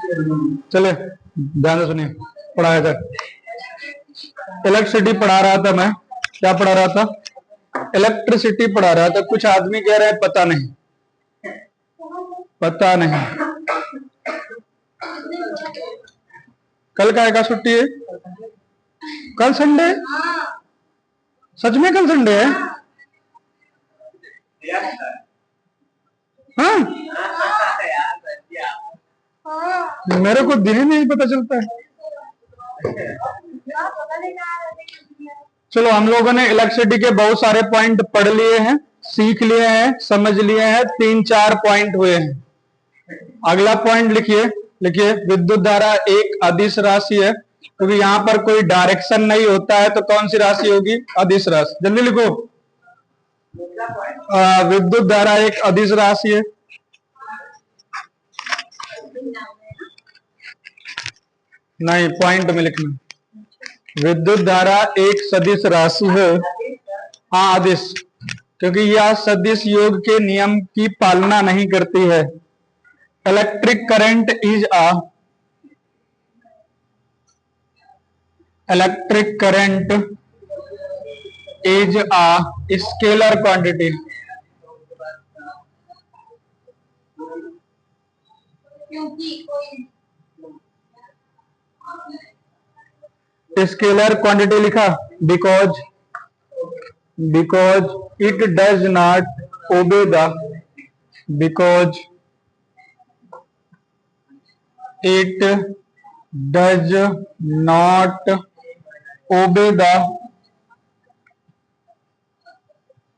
चले ध्यान से सुनिए, पढ़ाया था इलेक्ट्रिसिटी पढ़ा रहा था मैं। क्या पढ़ा रहा था? इलेक्ट्रिसिटी पढ़ा रहा था। कुछ आदमी कह रहे हैं पता नहीं, पता नहीं। कल का है छुट्टी है? कल संडे? सच में कल संडे है? हाँ, मेरे को दिन ही नहीं पता चलता है। चलो, हम लोगों ने इलेक्ट्रिसिटी के बहुत सारे पॉइंट पढ़ लिए हैं, सीख लिए हैं, समझ लिए हैं। 3-4 पॉइंट हुए हैं। अगला पॉइंट लिखिए, लिखिए विद्युत धारा एक अदिश राशि है, क्योंकि यहां पर कोई डायरेक्शन नहीं होता है, तो कौन सी राशि होगी? अदिश राशि। जल्दी लिखो। विद्युत धारा एक अदिश राशि है। नहीं, पॉइंट में लिखना। विद्युत धारा एक सदिश राशि है। हाँ, अदिश, क्योंकि यह सदिश योग के नियम की पालना नहीं करती है। Electric current is a scalar quantity. Scalar quantity लिखा, because it does not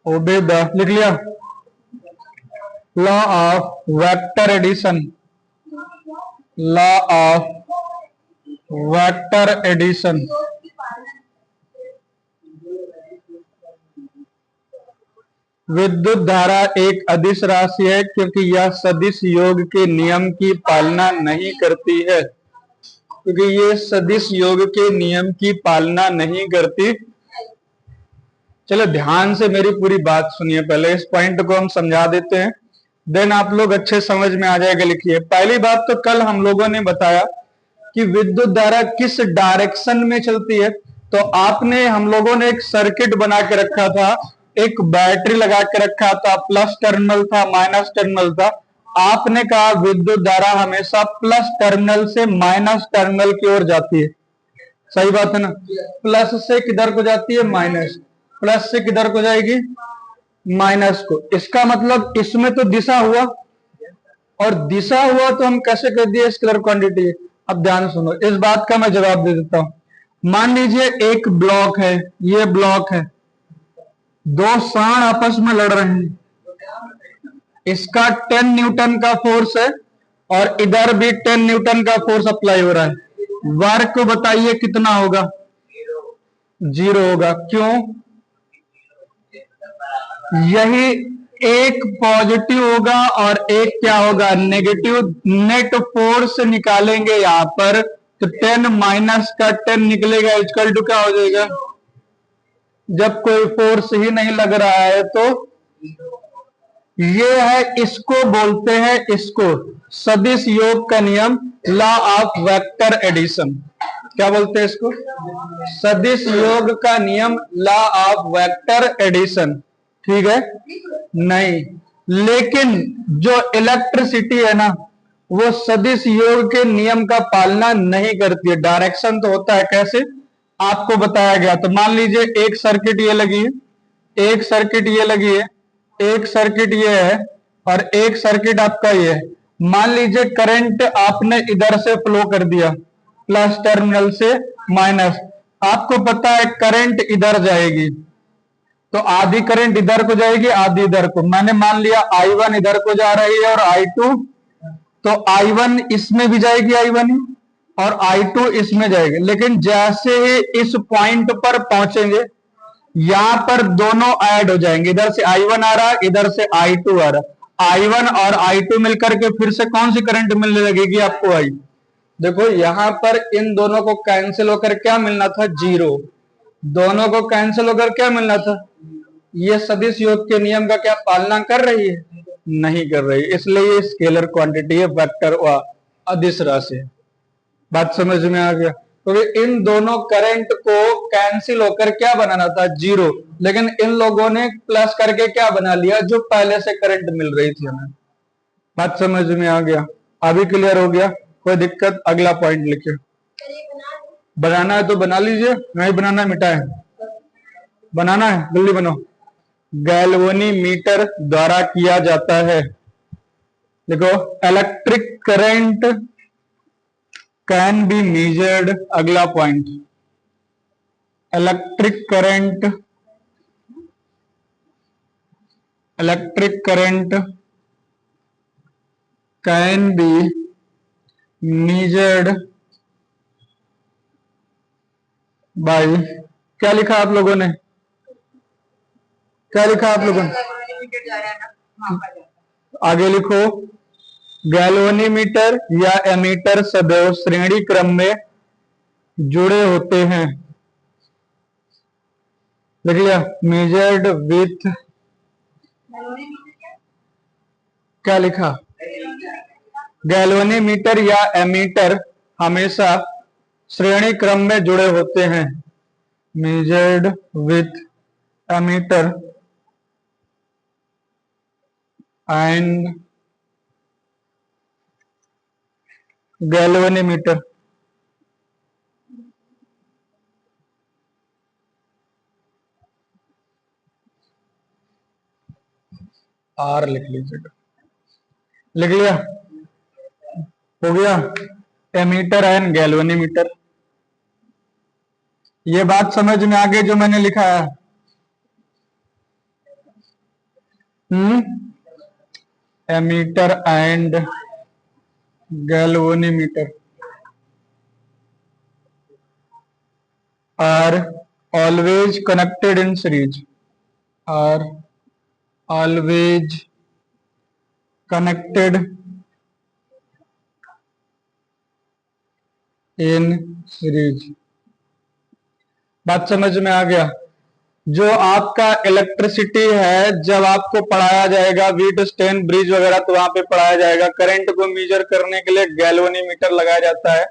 obey the लिख लिया। लॉ ऑफ वेक्टर एडिशन, विद्युत धारा एक अदिश राशि है, क्योंकि यह सदिश योग के नियम की पालना नहीं करती है। क्योंकि ये सदिश योग के नियम की पालना नहीं करती। चलो ध्यान से मेरी पूरी बात सुनिए, पहले इस पॉइंट को हम समझा देते हैं, देन आप लोग अच्छे समझ में आ जाएगा। लिखिए, पहली बात तो कल हम लोगों ने बताया कि विद्युत धारा किस डायरेक्शन में चलती है। तो आपने, हम लोगों ने एक सर्किट बना के रखा था, एक बैटरी लगा के रखा था, प्लस टर्मिनल था, माइनस टर्मिनल था। आपने कहा विद्युत धारा हमेशा प्लस टर्मिनल से माइनस टर्मिनल की ओर जाती है। सही बात है ना? प्लस से किधर को जाती है? माइनस। प्लस से किधर को जाएगी? माइनस को। इसका मतलब इसमें तो दिशा हुआ, और दिशा हुआ तो हम कैसे कर दिए? Scalar quantity. अब ध्यान सुनो, इस बात का मैं जवाब दे देता हूं। मान लीजिए एक ब्लॉक है, ये ब्लॉक है, दो सांड आपस में लड़ रहे हैं, इसका 10 न्यूटन का फोर्स है और इधर भी 10 न्यूटन का फोर्स अप्लाई हो रहा है। वर्क को बताइए कितना होगा? 0 होगा। क्यों? यही एक पॉजिटिव होगा और एक क्या होगा? नेगेटिव। नेट फोर्स निकालेंगे यहां पर, तो 10 माइनस का 10 निकलेगा, इक्वल टू क्या हो जाएगा? जब कोई फोर्स ही नहीं लग रहा है तो ये है, इसको बोलते हैं, इसको सदिश योग का नियम, लॉ ऑफ वेक्टर एडिशन। क्या बोलते हैं इसको? सदिश योग का नियम, लॉ ऑफ वेक्टर एडिशन। ठीक है? नहीं, लेकिन जो इलेक्ट्रिसिटी है ना, वो सदिश योग के नियम का पालना नहीं करती है। डायरेक्शन तो होता है, कैसे? आपको बताया गया। तो मान लीजिए एक सर्किट ये लगी है, एक सर्किट ये लगी है, एक सर्किट ये है, और एक सर्किट आपका ये है। मान लीजिए करंट आपने इधर से फ्लो कर दिया, प्लस टर्मिनल से माइनस। आपको पता है करंट इधर जाएगी, तो आधी करंट इधर को जाएगी, आधी इधर को। मैंने मान लिया I1 इधर को जा रही है और I2, तो I1 इसमें भी जाएगी, I1, और I2 इसमें जाएगी। लेकिन जैसे ही इस पॉइंट पर पहुंचेंगे, यहां पर दोनों ऐड हो जाएंगे। इधर से I1 आ रहा है, इधर से I2 आ रहा है। I1 और I2 मिलकर के फिर से कौन सी करंट मिलने लगेगी आपको? I। देखो यहां पर इन दोनों को कैंसिल होकर क्या मिलना था? 0। दोनों को कैंसिल होकर क्या मिलना था? ये सदिश योग के नियम का क्या पालना कर रही है? नहीं कर रही, इसलिए ये स्केलर क्वांटिटी है, वेक्टर हुआ। अदिश राशि। बात समझ में आ गया? क्योंकि इन दोनों करंट को कैंसिल होकर क्या बनाना था, जीरो, लेकिन इन लोगों ने प्लस करके क्या बना लिया, जो पहले से करंट मिल रही थी हमें। बात समझ में आ गया? अभी क्लियर हो गया? कोई दिक्कत? अगला पॉइंट लिखिए। बनाना है तो बना लीजिए, नहीं बनाना है मिटाए। बनाना है जल्दी बनो। गैल्वेनीमीटर द्वारा किया जाता है। देखो, electric current can be measured. अगला point, electric current can be measured by, क्या लिखा आप लोगों ने, क्या लिखा आप लोगों ने? आगे लिखो, गैल्वेनीमीटर या एमीटर सदैव श्रेणी क्रम में जुड़े होते हैं। लिख लिया? मेजर्ड विथ, क्या लिखा? गैल्वेनीमीटर या एमीटर हमेशा श्रेणी क्रम में जुड़े होते हैं। Measured with ammeter and galvanometer. आर लिख लीजिएगा। लिख लिया? हो गया? Ammeter and galvanometer. ये बात समझ में आ गई जो मैंने लिखा है? Ammeter and galvanometer are always connected in series, are always connected in series. बात समझ में आ गया? जो आपका इलेक्ट्रिसिटी है, जब आपको पढ़ाया जाएगा व्हीटस्टोन ब्रिज वगैरह, तो वहां पे पढ़ाया जाएगा करंट को मेजर करने के लिए गैल्वेनीमीटर लगाया जाता है।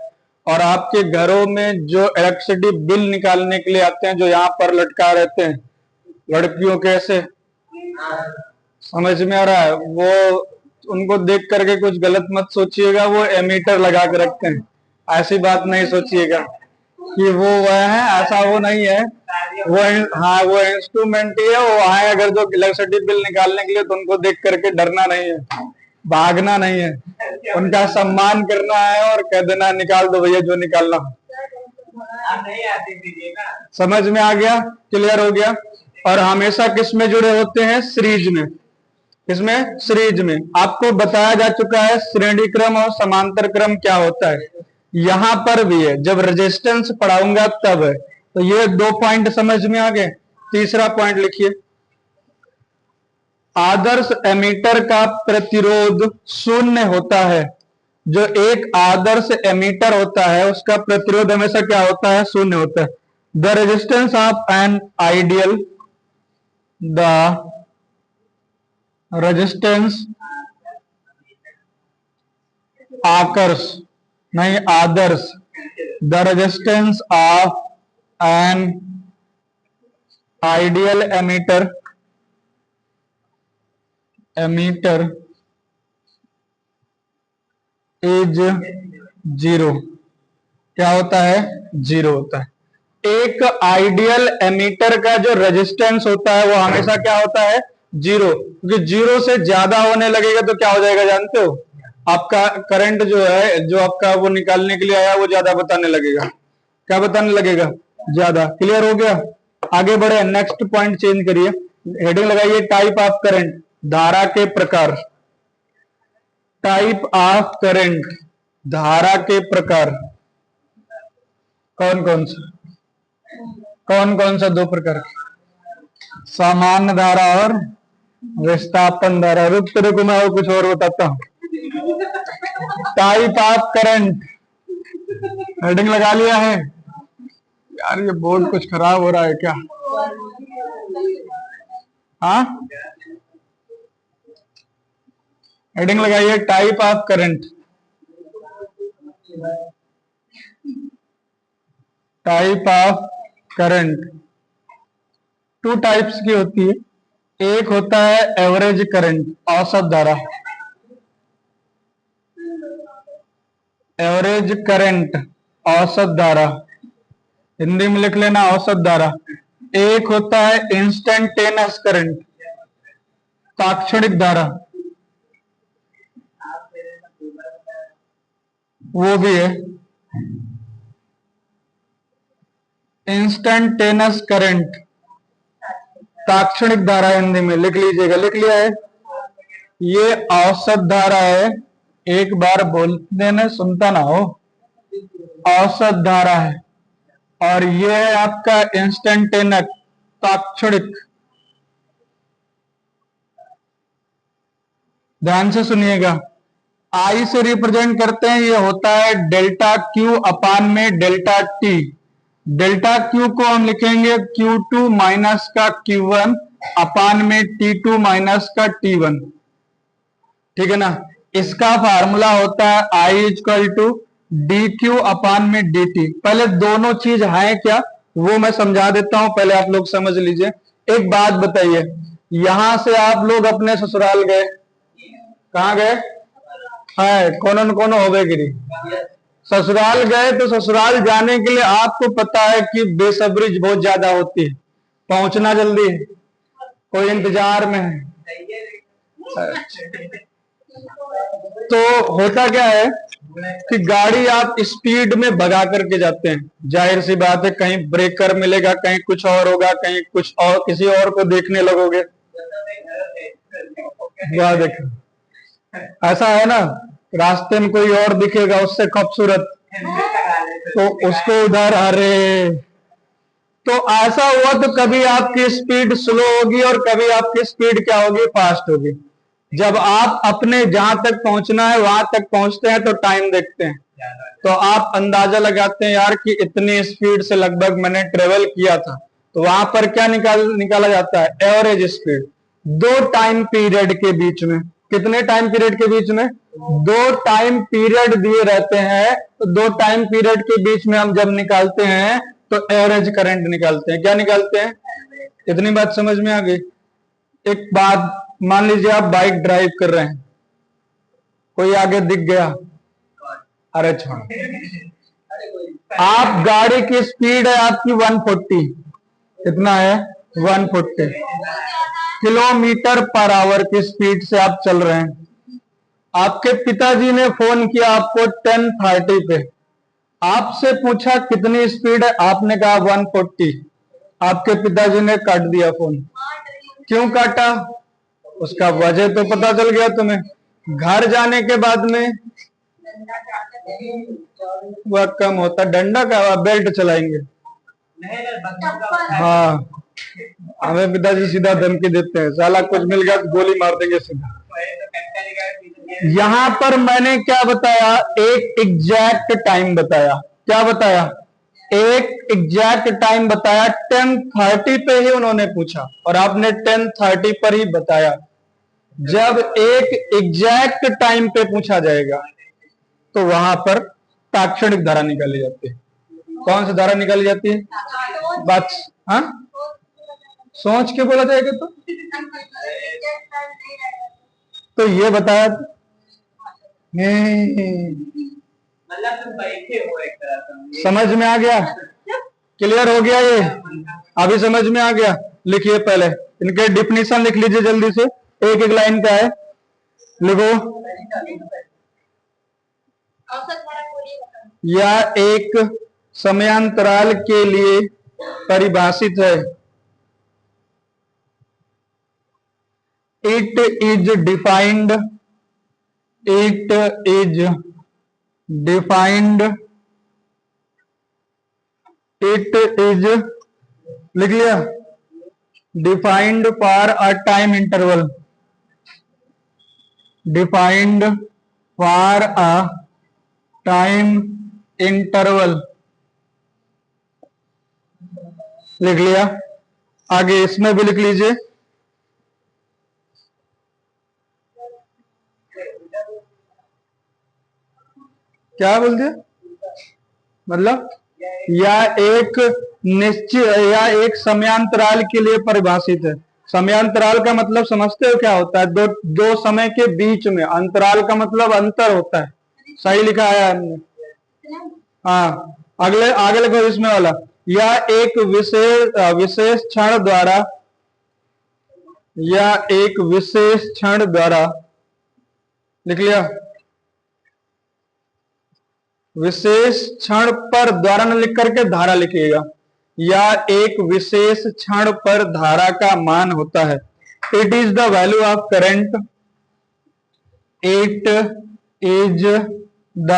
और आपके घरों में जो इलेक्ट्रिसिटी बिल निकालने के लिए आते हैं, जो यहाँ पर लटका रहते हैं लड़कियों के, ऐसे समझ में आ रहा है? वो उनको देख करके कुछ गलत मत सोचिएगा, वो एमीटर लगा के रखते हैं, ऐसी बात नहीं सोचिएगा कि वो है, ऐसा वो नहीं है। वो हाँ, वो इंस्ट्रूमेंट ही है, वो आए अगर जो इलेक्ट्रिसिटी बिल निकालने के लिए, तो उनको देख करके डरना नहीं है, भागना नहीं है, उनका सम्मान करना है और कह देना निकाल दो भैया जो निकालना। समझ में आ गया? क्लियर हो गया? और हमेशा किस में जुड़े होते हैं? सीरीज में। किसमें? सीरीज में। आपको बताया जा चुका है श्रेणी क्रम और समांतर क्रम क्या होता है, यहां पर भी है, जब रेजिस्टेंस पढ़ाऊंगा तब है। तो ये 2 पॉइंट समझ में आ गए। तीसरा पॉइंट लिखिए, आदर्श एमीटर का प्रतिरोध शून्य होता है। जो एक आदर्श एमीटर होता है उसका प्रतिरोध हमेशा क्या होता है? शून्य होता है। The resistance of an ideal, the resistance आकर्ष नहीं आदर्श, the resistance of an ideal ammeter is zero. क्या होता है? जीरो होता है। एक आइडियल एमीटर का जो रेजिस्टेंस होता है वो हमेशा क्या होता है? जीरो। क्योंकि जीरो से ज्यादा होने लगेगा तो क्या हो जाएगा जानते हो? आपका करंट जो है, जो आपका वो निकालने के लिए आया, वो ज्यादा बताने लगेगा। क्या बताने लगेगा? ज्यादा। क्लियर हो गया? आगे बढ़े, नेक्स्ट पॉइंट चेंज करिए, हेडिंग लगाइए टाइप ऑफ करंट, धारा के प्रकार। टाइप ऑफ करंट, धारा के प्रकार। कौन कौन सा? कौन कौन सा? 2 प्रकार, सामान्य धारा और विस्थापन धारा। रुक तेरे को मैं कुछ और बताता हूं। टाइप ऑफ करंट, हेडिंग लगा लिया है? यार ये बोर्ड कुछ खराब हो रहा है क्या? हाँ, हेडिंग लगाइए type of current. Type of current two types की होती है। एक होता है एवरेज करंट, औसत धारा। एवरेज करंट, औसत धारा, हिंदी में लिख लेना औसत धारा। एक होता है इंस्टेंटेनियस करंट, तात्क्षणिक धारा, वो भी है। इंस्टेंटेनियस करंट, तात्क्षणिक धारा हिंदी में लिख लीजिएगा। लिख लिया है? ये औसत धारा है, एक बार बोल देना, सुनता ना हो। औसत धारा है और ये है आपका इंस्टेंटेनियस, तात्क्षणिक। ध्यान से सुनिएगा। आई से रिप्रेजेंट करते हैं, ये होता है डेल्टा क्यू अपान में डेल्टा टी। डेल्टा क्यू को हम लिखेंगे Q2 माइनस का Q1 अपान में T2 माइनस का T1। ठीक है ना? इसका फार्मूला होता है I equal to D Q upon में डी टी। पहले दोनों चीज है क्या वो मैं समझा देता हूं, पहले आप लोग समझ लीजिए। एक बात बताइए, यहां से आप लोग अपने ससुराल गए, कहाँ गए? है कौन कौन हो गए गिरी? ससुराल गए तो ससुराल जाने के लिए आपको पता है कि बेसब्री बहुत ज्यादा होती है, पहुंचना जल्दी है, कोई इंतजार में है। तो होता क्या है कि गाड़ी आप स्पीड में भगा करके जाते हैं, जाहिर सी बात है कहीं ब्रेकर मिलेगा, कहीं कुछ और होगा, कहीं कुछ और, किसी और को देखने लगोगे। वाह देखो, ऐसा है ना, रास्ते में कोई और दिखेगा उससे खूबसूरत तो उसको उधर, अरे तो ऐसा हुआ तो कभी आपकी स्पीड स्लो होगी और कभी आपकी स्पीड क्या होगी? फास्ट होगी। जब आप अपने जहां तक पहुंचना है वहां तक पहुंचते हैं तो टाइम देखते हैं, तो आप अंदाजा लगाते हैं यार कि इतनी स्पीड से लगभग मैंने ट्रेवल किया था, तो वहां पर क्या निकाला जाता है? Average speed. दो टाइम पीरियड के बीच में, कितने टाइम पीरियड के बीच में? दो टाइम पीरियड दिए रहते हैं, तो दो टाइम पीरियड के बीच में हम जब निकालते हैं तो एवरेज करंट निकालते हैं। क्या निकालते हैं? इतनी बात समझ में आ गई? एक बात मान लीजिए, आप बाइक ड्राइव कर रहे हैं, कोई आगे दिख गया, अरे छोड़, आप गाड़ी की स्पीड है आपकी 140, कितना है? 140 किलोमीटर पर आवर की स्पीड से आप चल रहे हैं। आपके पिताजी ने फोन किया आपको 10:30 पे, आपसे पूछा कितनी स्पीड है, आपने कहा 140। आपके पिताजी ने काट दिया फोन। क्यों काटा? उसका वजह तो पता चल गया तुम्हें। घर जाने के बाद में वह कम होता, डंडा का बेल्ट चलाएंगे। हाँ, हमें पिताजी सीधा धमकी देते हैं, साला कुछ मिल गया तो गोली मार देंगे सीधा। यहां पर मैंने क्या बताया? एक एग्जैक्ट टाइम बताया। क्या बताया? एक एग्जैक्ट टाइम बताया। 10:30 पे ही उन्होंने पूछा और आपने 10:30 पर ही बताया। जब एक एग्जैक्ट टाइम पे पूछा जाएगा तो वहां पर तात्क्षणिक धारा निकाली जाती है। कौन सी धारा निकाली जाती है? बात, हाँ, सोच के बोला जाएगा तो ये बताया मतलब तुम बैठे हो एक तरह से। समझ में आ गया? क्लियर हो गया? ये अभी समझ में आ गया? लिखिए, पहले इनके डिफिनीशन लिख लीजिए जल्दी से, एक एक लाइन का है, लिखो। यह एक समयांतराल के लिए परिभाषित है। It is defined, it is defined, it is, लिख लिया, defined for a time interval, defined for a time interval, लिख लिया। आगे इसमें भी लिख लीजिए, क्या बोल दिया, मतलब या एक निश्चित या एक समयांतराल के लिए परिभाषित है। समयांतराल का मतलब समझते हो क्या होता है, दो समय के बीच में, अंतराल का मतलब अंतर होता है। सही लिखा है हमने। हाँ, अगले आगे लिखो इसमें वाला, या एक विशेष क्षण द्वारा, या एक विशेष क्षण द्वारा, लिख लिया, विशेष क्षण पर, द्वारा न लिख करके धारा लिखिएगा, या एक विशेष क्षण पर धारा का मान होता है। It is the value of current, it is the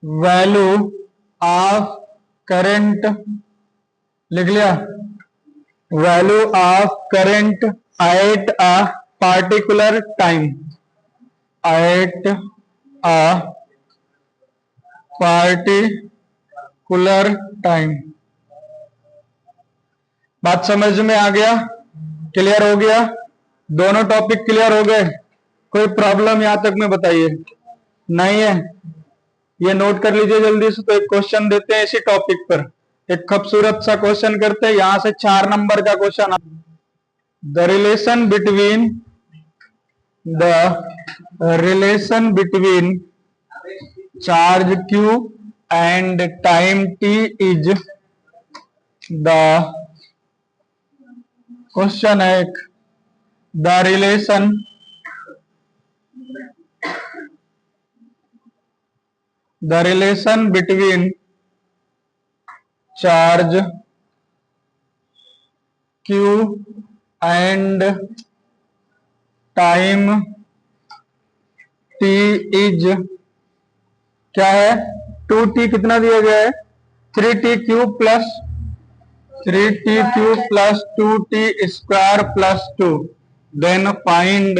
value of current, लिख लिया, value of current at a particular time, at a particular time. बात समझ में आ गया, क्लियर हो गया, दोनों टॉपिक क्लियर हो गए, कोई प्रॉब्लम यहां तक में बताइए, नहीं है? ये नोट कर लीजिए जल्दी से। तो एक क्वेश्चन देते हैं इसी टॉपिक पर, एक खूबसूरत सा क्वेश्चन करते हैं, यहां से 4 नंबर का question. The relation between charge Q and time T is the, question है एक, the relation between charge Q and time T is, क्या है, 2t कितना दिया गया है, 3t³ plus 2t square plus 2। Then find,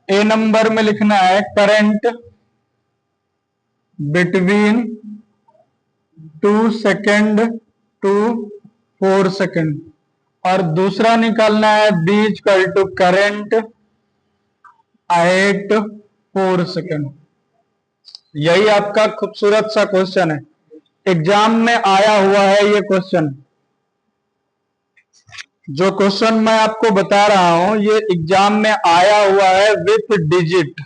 A number में लिखना है current between 2 second to 4 second, और दूसरा निकालना है B equal to current at 4 second. यही आपका खूबसूरत सा क्वेश्चन है, एग्जाम में आया हुआ है ये क्वेश्चन। जो क्वेश्चन मैं आपको बता रहा हूं ये एग्जाम में आया हुआ है, विथ डिजिट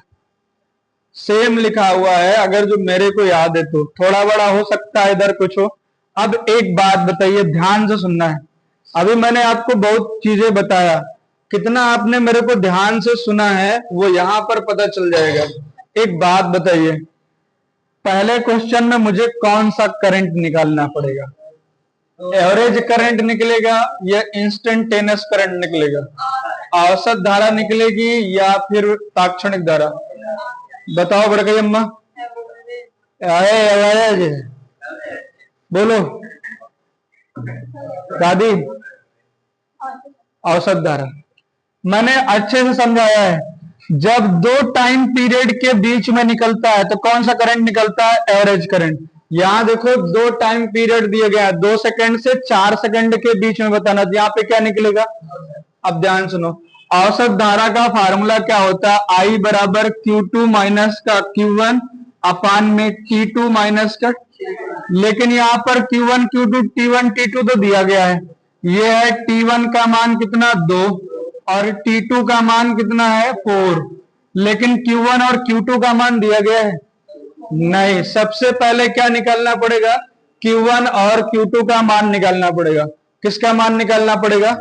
सेम लिखा हुआ है। अगर जो मेरे को याद है तो, थोड़ा बड़ा हो सकता है इधर कुछ हो। अब एक बात बताइए, ध्यान से सुनना है। अभी मैंने आपको बहुत चीजें बताया, कितना आपने मेरे को ध्यान से सुना है वो यहां पर पता चल जाएगा। एक बात बताइए, पहले क्वेश्चन में मुझे कौन सा करंट निकालना पड़ेगा, एवरेज करंट निकलेगा या इंस्टेंटेनियस करंट निकलेगा, औसत धारा निकलेगी या फिर तात्क्षणिक धारा? बताओ बड़कई अम्मा, आए बोलो दादी, औसत धारा। मैंने अच्छे से समझाया है, जब दो टाइम पीरियड के बीच में निकलता है तो कौन सा करंट निकलता है, एवरेज करंट। यहां देखो दो टाइम पीरियड दिए गए हैं, 2 सेकंड से 4 सेकंड के बीच में बताना, तो यहाँ पे क्या निकलेगा। अब ध्यान सुनो, औसत धारा का फार्मूला क्या होता है, I बराबर Q2 माइनस का Q1 अपान में T2 माइनस का, लेकिन यहाँ पर Q1 Q2 T1 T2 तो दिया गया है। ये है T1 का मान कितना 2 और T2 का मान कितना है 4, लेकिन Q1 और Q2 का मान दिया गया है नहीं। सबसे पहले क्या निकालना पड़ेगा, Q1 और Q2 का मान निकालना पड़ेगा। किसका मान निकालना पड़ेगा,